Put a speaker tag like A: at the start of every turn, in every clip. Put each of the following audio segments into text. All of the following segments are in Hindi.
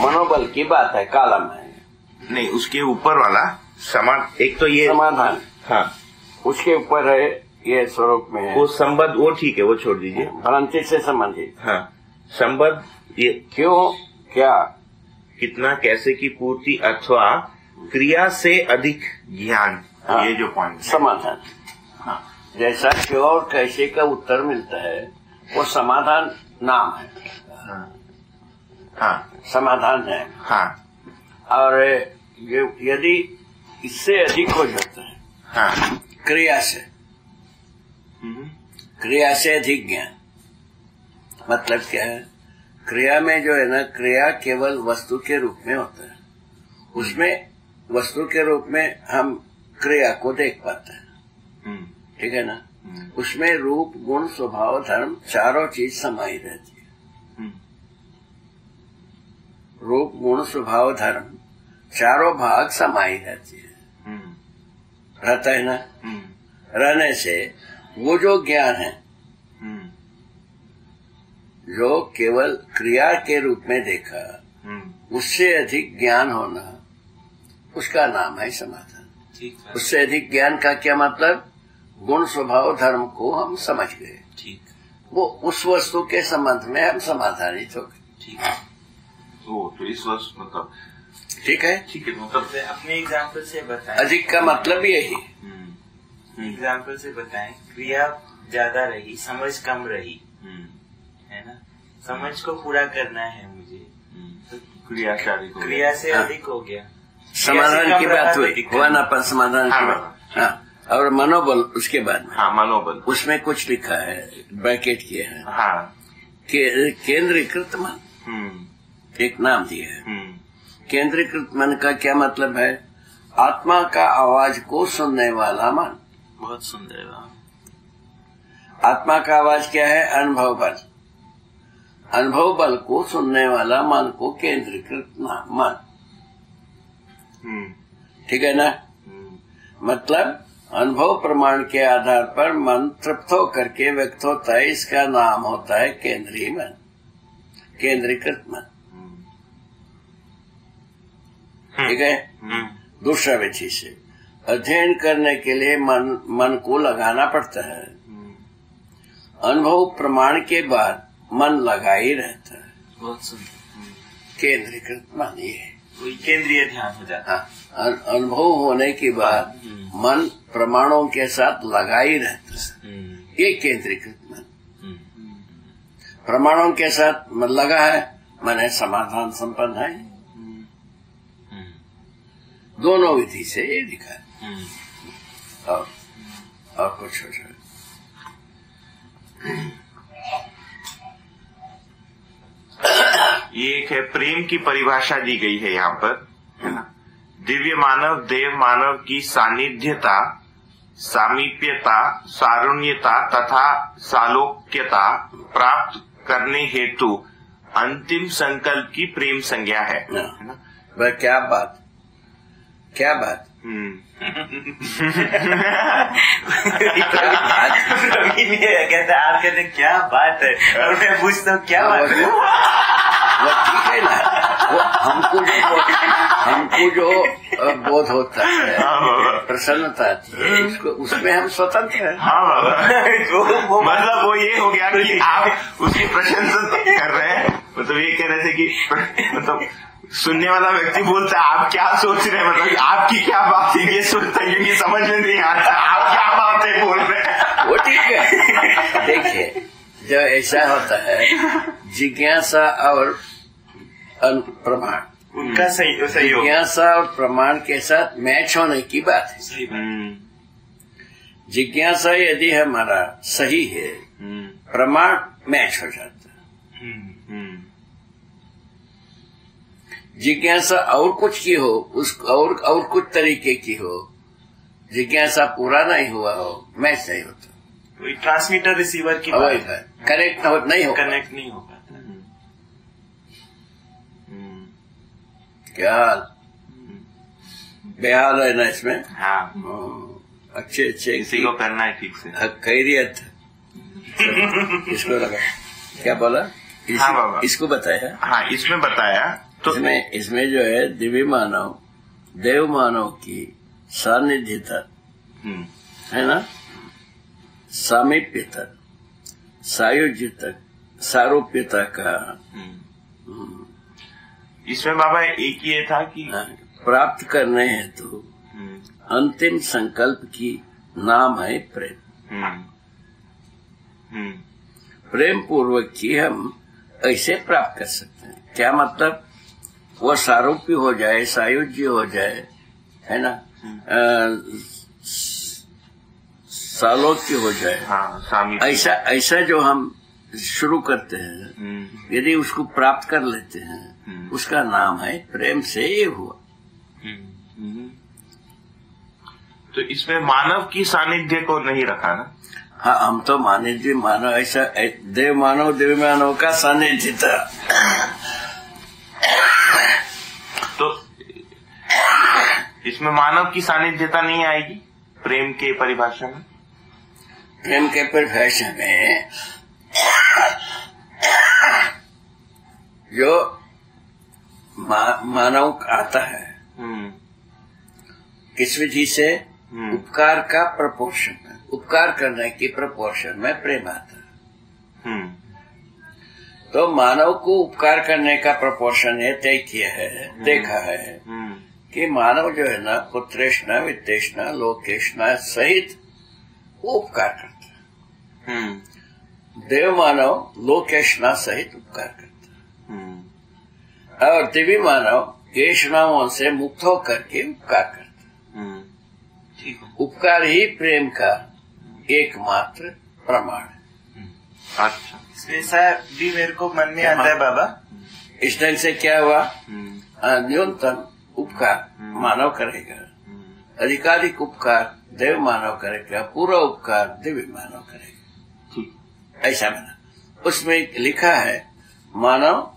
A: मनोबल की बात है, कालम है
B: नहीं, उसके ऊपर वाला एक तो ये
A: समाधान,
B: हाँ
A: उसके ऊपर है ये स्वरूप में है।
B: वो संबद्ध, वो ठीक है, वो छोड़ दीजिए।
A: भ्रांति से संबंधित,
B: हाँ संबद्ध, ये
A: क्यों, क्या,
B: कितना, कैसे की पूर्ति अथवा क्रिया से अधिक ज्ञान,
A: हाँ,
B: ये जो पॉइंट
A: समाधान।
B: हाँ
A: जैसा क्यों और कैसे का उत्तर मिलता है वो समाधान नाम है।
B: हाँ
A: समाधान है।
B: हाँ
A: और यदि इससे अधिक हो जाता है
B: हाँ
A: क्रिया से, क्रिया से अधिक ज्ञान, मतलब क्या है? क्रिया में जो है ना, क्रिया केवल वस्तु के रूप में होता है, उसमें वस्तु के रूप में हम क्रिया को देख पाते हैं, ठीक है ना। उसमें रूप, गुण, स्वभाव, धर्म चारों चीज समाई रहती है। रूप, गुण, स्वभाव, धर्म चारों भाग समाई रहती है, रहता है ना। रहने से वो जो ज्ञान है, जो केवल क्रिया के रूप में देखा, उससे अधिक ज्ञान होना, उसका नाम है समाधान। उससे अधिक ज्ञान का क्या मतलब? गुण, स्वभाव, धर्म को हम समझ गए, ठीक, वो उस वस्तु के संबंध में हम समाधानित हो गए, ठीक है।
B: तो इस वस्तु मतलब
A: ठीक है,
B: ठीक है, मतलब
C: अपने एग्जाम्पल से बताएं।
A: अधिक का मतलब यही।
C: एग्जाम्पल से बताएं, क्रिया ज्यादा रही, समझ कम रही, है ना। समझ को पूरा करना है मुझे, तो क्रिया से अधिक हो गया,
A: समाधान की बात हुआ ना, पर समाधान की बात। हाँ, और मनोबल उसके बाद में।
B: हाँ मनोबल,
A: उसमें कुछ लिखा है, ब्रैकेट किए हैं।
B: हाँ
A: केंद्रीकृत मन, एक नाम दिया है। केंद्रीकृत मन का क्या मतलब है? आत्मा का आवाज को सुनने वाला मन।
C: बहुत सुंदर है।
A: आत्मा का आवाज क्या है? अनुभव बल। अनुभव बल को सुनने वाला मन को केंद्रीकृत मन, ठीक है ना। मतलब अनुभव प्रमाण के आधार पर मन तृप्त होकर के व्यक्त होता है, इसका नाम होता है केंद्रीय मन, केंद्रीकृत मन, ठीक है। दूसरा विधि से अध्ययन करने के लिए मन को लगाना पड़ता है। अनुभव प्रमाण के बाद मन लगा ही रहता है।
C: बहुत सुंदर।
A: केंद्रीकृत मन ये
C: केंद्रीय ध्यान हो जाता है।
A: हाँ, अनुभव होने के बाद मन प्रमाणों के साथ लगा ही रहता है, ये केंद्रीकृत मन। प्रमाणों के साथ मन लगा है, मन समाधान संपन्न है। दोनों विधि से ये लिखा है। और कुछ हो जाए।
B: ये एक है, प्रेम की परिभाषा दी गई है यहाँ पर, है ना। दिव्य मानव, देव मानव की सानिध्यता, सामीप्यता, सारुण्यता तथा सालोक्यता प्राप्त करने हेतु अंतिम संकल्प की प्रेम संज्ञा है ना।
A: वह क्या बात, क्या बात।
C: कहते आप कहते क्या बात है, और मैं पूछता हूँ क्या बात है।
A: वो ठीक है ना, वो हमको जो बोध होता है, प्रसन्नता आती है, इसको उसमें हम स्वतंत्र हैं।
B: हाँ बाबा, मतलब वो ये हो गया कि आप उसकी प्रशंसा कर रहे हैं, मतलब ये कह रहे थे कि मतलब सुनने वाला व्यक्ति बोलता है आप क्या सोच रहे हैं, मतलब आपकी क्या बात है, ये सोचता है क्योंकि समझ में नहीं आता आप क्या बातें बोल रहे हैं।
A: वो ठीक है। देखिए, जब ऐसा होता है, जिज्ञासा और प्रमाण,
C: उनका सही
A: जिज्ञासा और प्रमाण के साथ मैच होने की बात है। जिज्ञासा यदि हमारा सही है, प्रमाण मैच हो जाता है। जिज्ञासा और कुछ की हो, और कुछ तरीके की हो, जिज्ञासा पूरा नहीं हुआ हो, मैच नहीं होता।
C: ट्रांसमीटर रिसीवर की
A: कनेक्ट नहीं हो पाता। क्या हाल, बेहाल है ना इसमें।
B: हाँ,
A: अच्छे
B: इसी को करना है ठीक से।
A: खैरियत इसको लगा, क्या बोला?
B: हाँ बाबा,
A: इसको बताया।
B: हाँ इसमें बताया। तो
A: इसमें जो है दिव्य मानव देव मानव की सानिध्यता है ना, सामीप्यता, सायुज्यता, सारूप्यता का
B: इसमें बाबा एक ये था कि
A: प्राप्त करने हेतु अंतिम संकल्प की नाम है प्रेम। प्रेम पूर्वक ही हम ऐसे प्राप्त कर सकते हैं। क्या मतलब? वो सारूप्य हो जाए, सायुज्य हो जाए, है ना, सालोक्य हो जाए, ऐसा जो हम शुरू करते हैं, यदि उसको प्राप्त कर लेते हैं, उसका नाम है प्रेम से ये हुआ।
B: तो इसमें मानव की सानिध्य को नहीं रखा ना?
A: हाँ, हम तो मानिध्य मानव, ऐसा देव मानव का सानिध्य था।
B: तो इसमें मानव की सानिध्यता नहीं आएगी प्रेम के परिभाषा में?
A: प्रेम के परिभाषा में जो मानव आता है किस विधि से? उपकार का प्रपोर्शन, उपकार करने की प्रपोर्शन में प्रेम आता है। तो मानव को उपकार करने का प्रपोर्शन ये तय किया है, देखा है कि मानव जो है ना, पुत्रेष्णा, वित्तेष्णा, लोकेष्णा सहित वो उपकार करता है। देव मानव लोकेष्णा सहित उपकार करता है, और दिव्य मानव केष्णाओं से मुक्त होकर के उपकार करता है। उपकार ही प्रेम का एकमात्र प्रमाण है।
C: अच्छा, ऐसा भी मेरे को मन में आता है बाबा।
A: इस ढंग से क्या हुआ? न्यूनतम उपकार मानव करेगा, अधिकाधिक उपकार देव मानव करेगा, पूरा उपकार दिव्य मानव करेगा, ऐसा बना। उसमें लिखा है मानव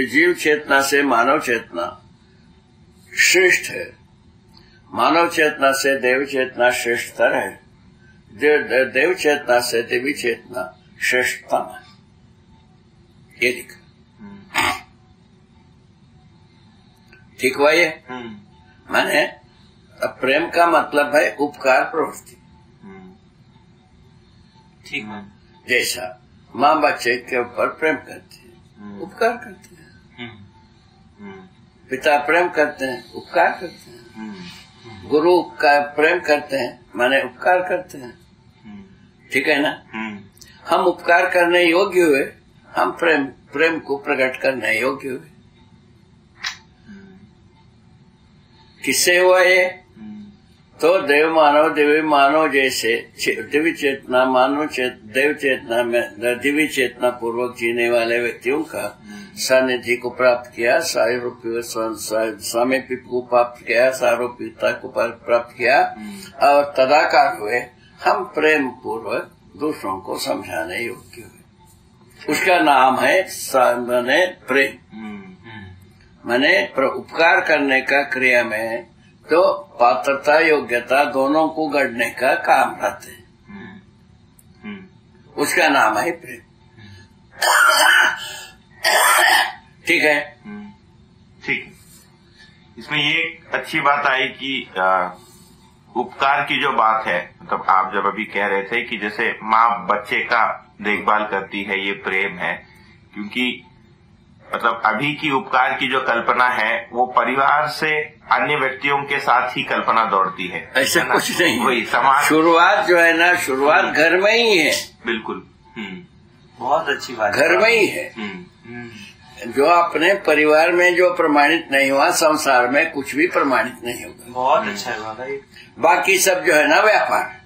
A: जीव चेतना से मानव चेतना श्रेष्ठ है, मानव चेतना से देव चेतना श्रेष्ठतर है, देव चेतना से देवी चेतना श्रेष्ठतम है, ये लिखा। ठीक हुआ ये? माने प्रेम का मतलब है उपकार प्रवृत्ति।
C: ठीक है।
A: जैसा माँ बच्चे के ऊपर प्रेम करती है, उपकार करते हैं, पिता प्रेम करते हैं, उपकार करते हैं, गुरु का प्रेम करते हैं, माने उपकार करते हैं। ठीक है ना? हम उपकार करने योग्य हुए, हम प्रेम को प्रकट करने योग्य हुए। किससे हुआ ये? तो देव मानव दिव्य मानव जैसे दिव्य चेतना मानव देव चेतना में दिव्य चेतना पूर्वक जीने वाले व्यक्तियों का सानिध्य को प्राप्त किया, सामीप्य को प्राप्त किया, सारूप्यता को प्राप्त किया, और तदाकार हुए हम प्रेम पूर्वक दूसरों को समझाने योग्य हुए। उसका नाम है माने प्रेम। माने उपकार करने का क्रिया में तो पात्रता योग्यता दोनों को गढ़ने का काम रहते हैं, उसका नाम है प्रेम। ठीक है?
B: ठीक। इसमें ये अच्छी बात आई कि उपकार की जो बात है, मतलब आप जब अभी कह रहे थे कि जैसे माँ बच्चे का देखभाल करती है, ये प्रेम है, क्योंकि मतलब अभी की उपकार की जो कल्पना है वो परिवार से अन्य व्यक्तियों के साथ ही कल्पना दौड़ती है।
A: ऐसा कुछ नहीं,
B: वही समाज
A: शुरुआत जो है ना, शुरुआत घर में ही है।
B: बिल्कुल।
C: बहुत अच्छी बात,
A: घर में ही है। जो अपने परिवार में जो प्रमाणित नहीं हुआ, संसार में कुछ भी प्रमाणित नहीं होगा।
C: बहुत अच्छा है बाबा।
A: बाकी सब जो है ना व्यापार,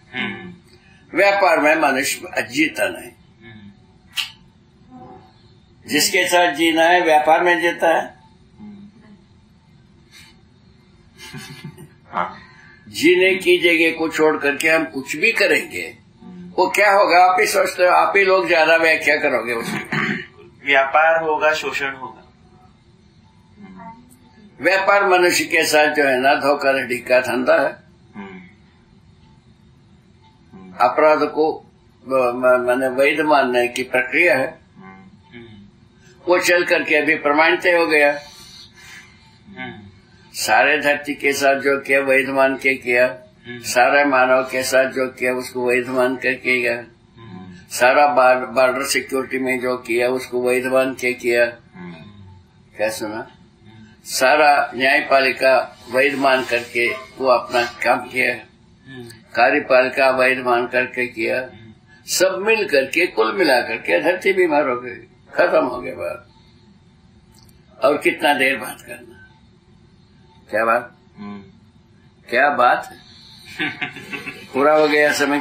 A: व्यापार में मनुष्य जीता नहीं। जिसके साथ जीना है व्यापार में जीता है। जीने की जगह को छोड़ करके हम कुछ भी करेंगे, वो क्या होगा? आप ही सोचते हो, आप ही लोग ज्यादा व्याख्या करोगे उसकी।
C: व्यापार होगा, शोषण होगा।
A: व्यापार मनुष्य के साथ जो है ना धोखाधड़ी का धंधा है, अपराध को मैंने वैध मानने की प्रक्रिया है, वो चल करके अभी प्रमाणित हो गया। सारे धरती के साथ जो किया वैध मान के किया, सारे मानव के साथ जो किया उसको वैध मान कर किया, सारा बॉर्डर सिक्योरिटी में जो किया उसको वैध मान के किया। क्या सुना? सारा न्यायपालिका वैध मान करके वो अपना काम किया, कार्यपालिका वैध मान करके किया, सब मिल करके कुल मिला करके धरती बीमार हो गई, खत्म हो गया बात। और कितना देर बात करना? क्या बात? क्या बात है? पूरा हो गया समय।